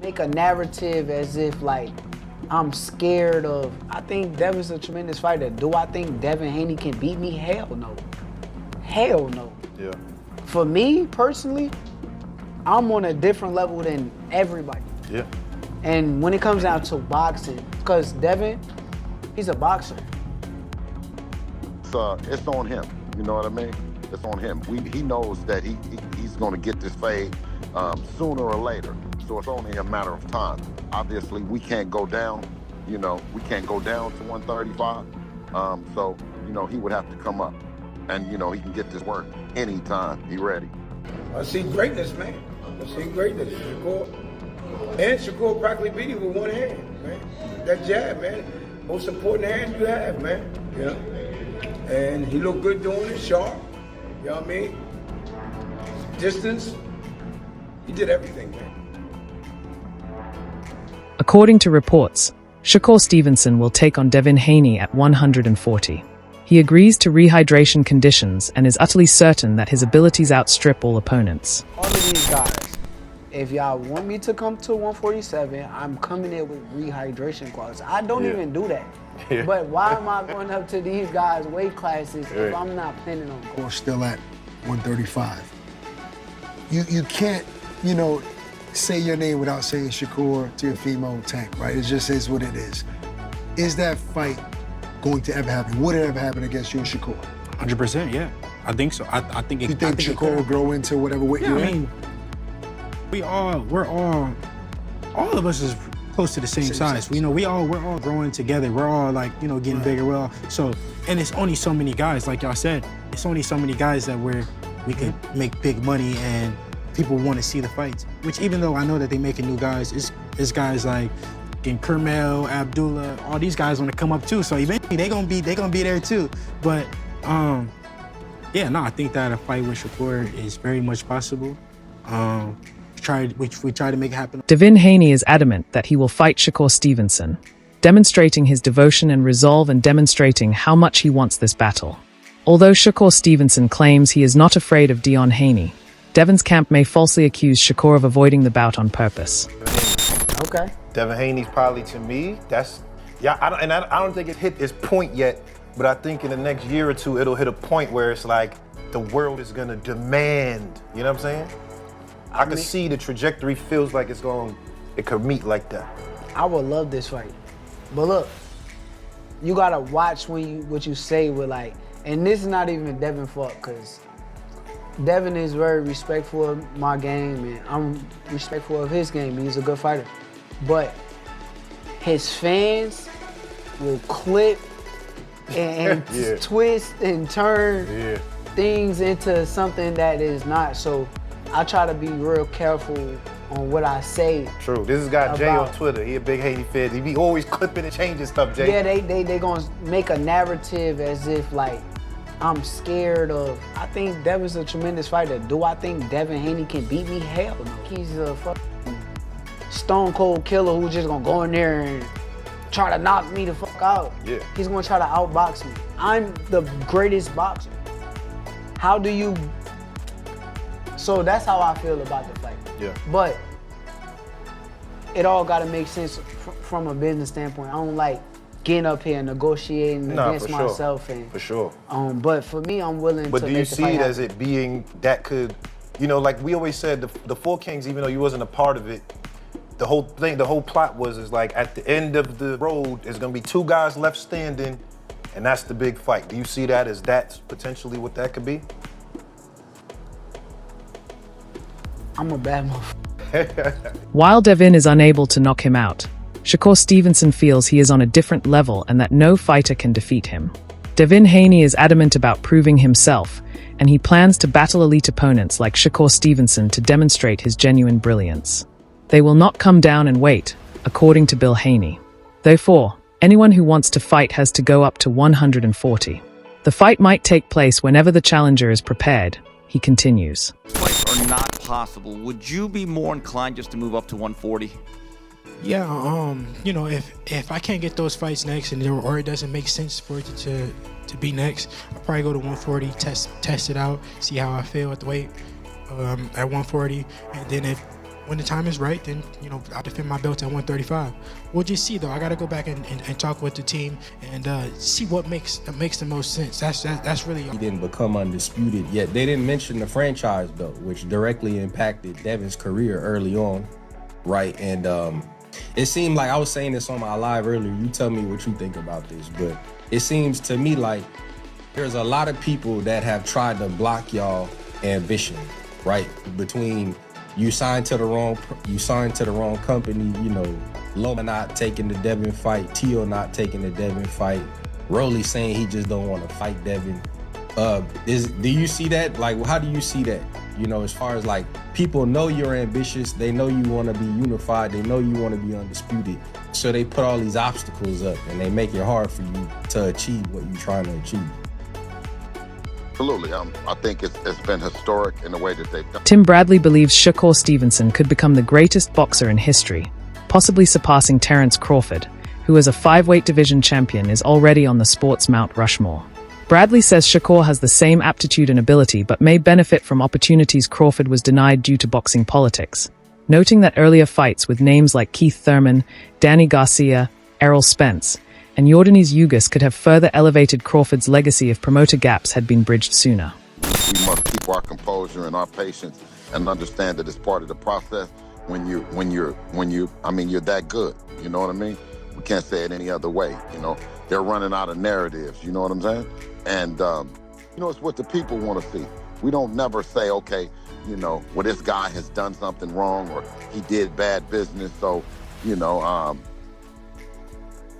make a narrative as if like I'm scared of. I think Devin's a tremendous fighter. Do I think Devin Haney can beat me? Hell no. Hell no. Yeah. For me personally, I'm on a different level than everybody. Yeah. And when it comes down to boxing, because Devin, he's a boxer. It's on him. You know what I mean? It's on him. He knows that he's going to get this fade sooner or later. So it's only a matter of time. Obviously, we can't go down. You know, we can't go down to 135. So, you know, he would have to come up. And, you know, he can get this work anytime. He ready. I see greatness, man. I see greatness. Shakur practically beat him with one hand, man. That jab, man. Most important hand you have, man. You know? And he looked good doing it, sharp. You know what I mean? Distance. He did everything, man. According to reports, Shakur Stevenson will take on Devin Haney at 140. He agrees to rehydration conditions and is utterly certain that his abilities outstrip all opponents. All of these guys, if y'all want me to come to 147, I'm coming in with rehydration clauses. I don't even do that. Yeah. But why am I going up to these guys' weight classes if I'm not planning on going? We're still at 135. You can't, you know, say your name without saying Shakur to your female tank, right? It just is what it is. Is that fight going to ever happen? Would it ever happen against you and Shakur? 100%, yeah. I think so. I think it. You think Shakur will grow into whatever weight you're in? We're all of us is close to the same size. You know, we're all growing together. We're all like, you know, getting bigger. And it's only so many guys, like y'all said. It's only so many guys that we could make big money and people want to see the fights. Which even though I know that they making new guys, it's guys like Kermel, Abdullah, all these guys want to come up too. So eventually they gonna be there too. But yeah, no, I think that a fight with Shakur is very much possible. We try to make it happen. Devin Haney is adamant that he will fight Shakur Stevenson, demonstrating his devotion and resolve and demonstrating how much he wants this battle. Although Shakur Stevenson claims he is not afraid of Devin Haney, Devin's camp may falsely accuse Shakur of avoiding the bout on purpose. Okay. Devin Haney's probably, to me, I don't think it hit its point yet, but I think in the next year or two, it'll hit a point where it's like the world is gonna demand, you know what I'm saying? I can see the trajectory feels like it could meet like that. I would love this fight. But look, you gotta watch what you say with like, and this is not even Devin fault, cause Devin is very respectful of my game and I'm respectful of his game. He's a good fighter. But his fans will clip and twist and turn things into something that is not. So I try to be real careful on what I say. True. This is guy Jay on Twitter. He a big Haney fan. He be always clipping and changing stuff, Jay. Yeah, they gonna make a narrative as if like I'm scared of. I think Devin's a tremendous fighter. Do I think Devin Haney can beat me? Hell no. He's a fucking stone cold killer who's just gonna go in there and try to knock me the fuck out. Yeah. He's gonna try to outbox me. I'm the greatest boxer. How do you? So that's how I feel about the fight. Yeah. But it all gotta make sense from a business standpoint. I don't like getting up here and negotiating against myself. And, for sure. But for me, I'm willing to But do you make the see fight it happen. as it being that could, you know, like we always said, the Four Kings, even though you wasn't a part of it, the whole plot is like at the end of the road, there's gonna be two guys left standing, and that's the big fight. Do you see that as that's potentially what that could be? I'm a bad motherfucker. While Devin is unable to knock him out, Shakur Stevenson feels he is on a different level and that no fighter can defeat him. Devin Haney is adamant about proving himself, and he plans to battle elite opponents like Shakur Stevenson to demonstrate his genuine brilliance. They will not come down and wait, according to Bill Haney. Therefore, anyone who wants to fight has to go up to 140. The fight might take place whenever the challenger is prepared, he continues. Fights are not possible. Would you be more inclined just to move up to 140? Yeah, you know, if I can't get those fights next or it doesn't make sense for it to be next, I'll probably go to 140, test it out, see how I feel at the weight at 140, and then when the time is right, then, you know, I'll defend my belt at 135. We'll just see, though. I got to go back and talk with the team and see what makes the most sense. That's really. He didn't become undisputed yet. They didn't mention the franchise belt, which directly impacted Devin's career early on, right? And it seemed like, I was saying this on my live earlier, you tell me what you think about this, but it seems to me like there's a lot of people that have tried to block y'all ambition, right? Between you signed to the wrong company, you know, Loma not taking the Devin fight, Tio not taking the Devin fight, Rolly saying he just don't want to fight Devin. Do you see that? Like, how do you see that? You know, as far as like, people know you're ambitious, they know you want to be unified, they know you want to be undisputed, so they put all these obstacles up and they make it hard for you to achieve what you're trying to achieve. Absolutely. I think it's been historic in the way that they've done. Tim Bradley believes Shakur Stevenson could become the greatest boxer in history, possibly surpassing Terence Crawford, who as a 5-weight division champion is already on the sport's Mount Rushmore. Bradley says Shakur has the same aptitude and ability but may benefit from opportunities Crawford was denied due to boxing politics, noting that earlier fights with names like Keith Thurman, Danny Garcia, Errol Spence, and Yordanis Ugas could have further elevated Crawford's legacy if promoter gaps had been bridged sooner. We must keep our composure and our patience and understand that it's part of the process when you're that good. You know what I mean? We can't say it any other way. You know, they're running out of narratives. You know what I'm saying? And, you know, it's what the people want to see. We don't never say, okay, you know, well, this guy has done something wrong or he did bad business. So, you know,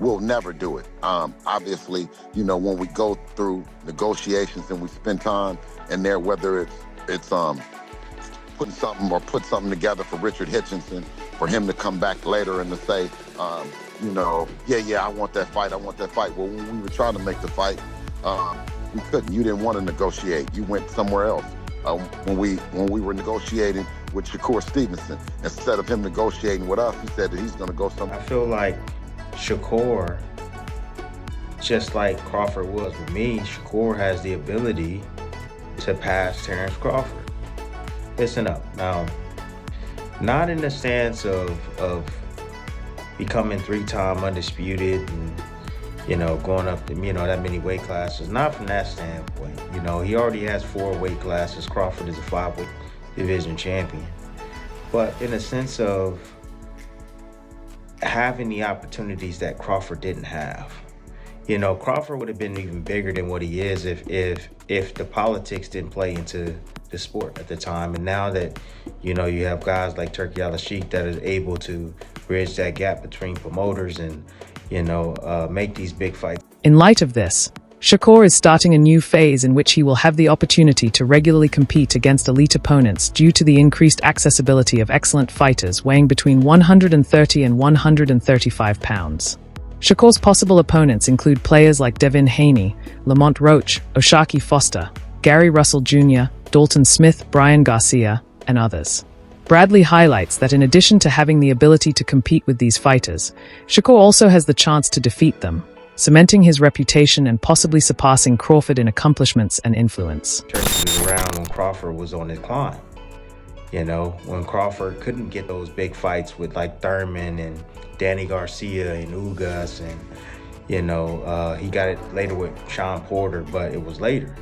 we'll never do it. Obviously, you know, when we go through negotiations and we spend time in there, whether it's put something together for Richard Hitchinson, for him to come back later and to say, you know, yeah, I want that fight. Well, when we were trying to make the fight, we couldn't. You didn't want to negotiate. You went somewhere else. When we were negotiating with Shakur Stevenson, instead of him negotiating with us, he said that he's going to go somewhere. I feel like Shakur, just like Crawford was with me, Shakur has the ability to pass Terence Crawford. Listen up. Now, not in the sense of becoming 3-time undisputed and, you know, going up to, you know, that many weight classes. Not from that standpoint. You know, he already has 4 weight classes. Crawford is a 5-weight division champion. But in a sense of having the opportunities that Crawford didn't have. You know, Crawford would have been even bigger than what he is if the politics didn't play into the sport at the time. And now that, you know, you have guys like Turki Al-Sheikh that is able to bridge that gap between promoters and, you know, make these big fights. In light of this, Shakur is starting a new phase in which he will have the opportunity to regularly compete against elite opponents due to the increased accessibility of excellent fighters weighing between 130 and 135 pounds. Shakur's possible opponents include players like Devin Haney, Lamont Roach, O'Shaquie Foster, Gary Russell Jr., Dalton Smith, Brian Garcia, and others. Bradley highlights that in addition to having the ability to compete with these fighters, Shakur also has the chance to defeat them, cementing his reputation and possibly surpassing Crawford in accomplishments and influence. Turki was around when Crawford was on his climb. You know, when Crawford couldn't get those big fights with like Thurman and Danny Garcia and Ugas, and, you know, he got it later with Sean Porter, but it was later.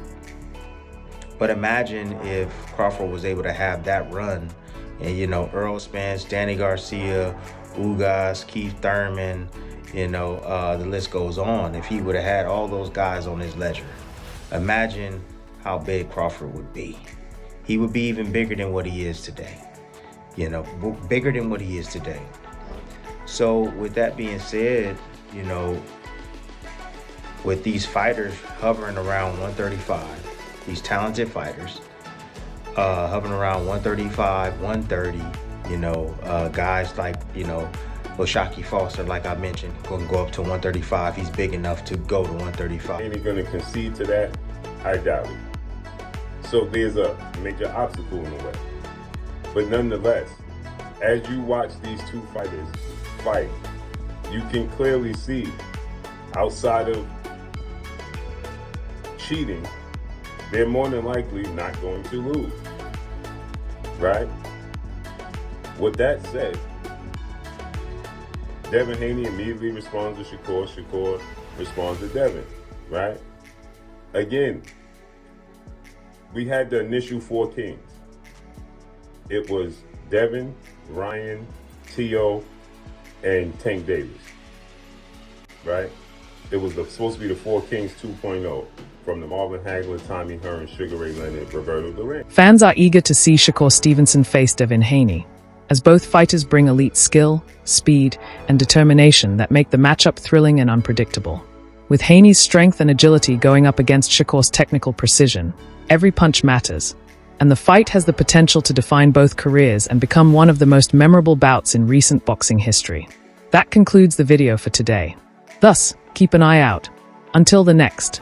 But imagine if Crawford was able to have that run and, you know, Errol Spence, Danny Garcia, Ugas, Keith Thurman, you know, the list goes on. If he would have had all those guys on his ledger, imagine how big Crawford would be. He would be even bigger than what he is today. You know, bigger than what he is today. So with that being said, you know, with these fighters hovering around 135, these talented fighters, hovering around 135, 130, you know, guys like, you know, O'Shaquie Foster, like I mentioned, going to go up to 135. He's big enough to go to 135. Ain't he going to concede to that? I doubt it. So there's a major obstacle in the way. But nonetheless, as you watch these two fighters fight, you can clearly see, outside of cheating, they're more than likely not going to lose, right? With that said, Devin Haney immediately responds to Shakur. Shakur responds to Devin, right? Again, we had the initial 4 kings. It was Devin, Ryan, T.O., and Tank Davis, right? It was supposed to be the 4 Kings 2.0, from the Marvin Hagler, Tommy Hearn, Sugar Ray Leonard, Roberto Duran. Fans are eager to see Shakur Stevenson face Devin Haney, as both fighters bring elite skill, speed, and determination that make the matchup thrilling and unpredictable. With Haney's strength and agility going up against Shakur's technical precision, every punch matters, and the fight has the potential to define both careers and become one of the most memorable bouts in recent boxing history. That concludes the video for today. Thus, keep an eye out. Until the next.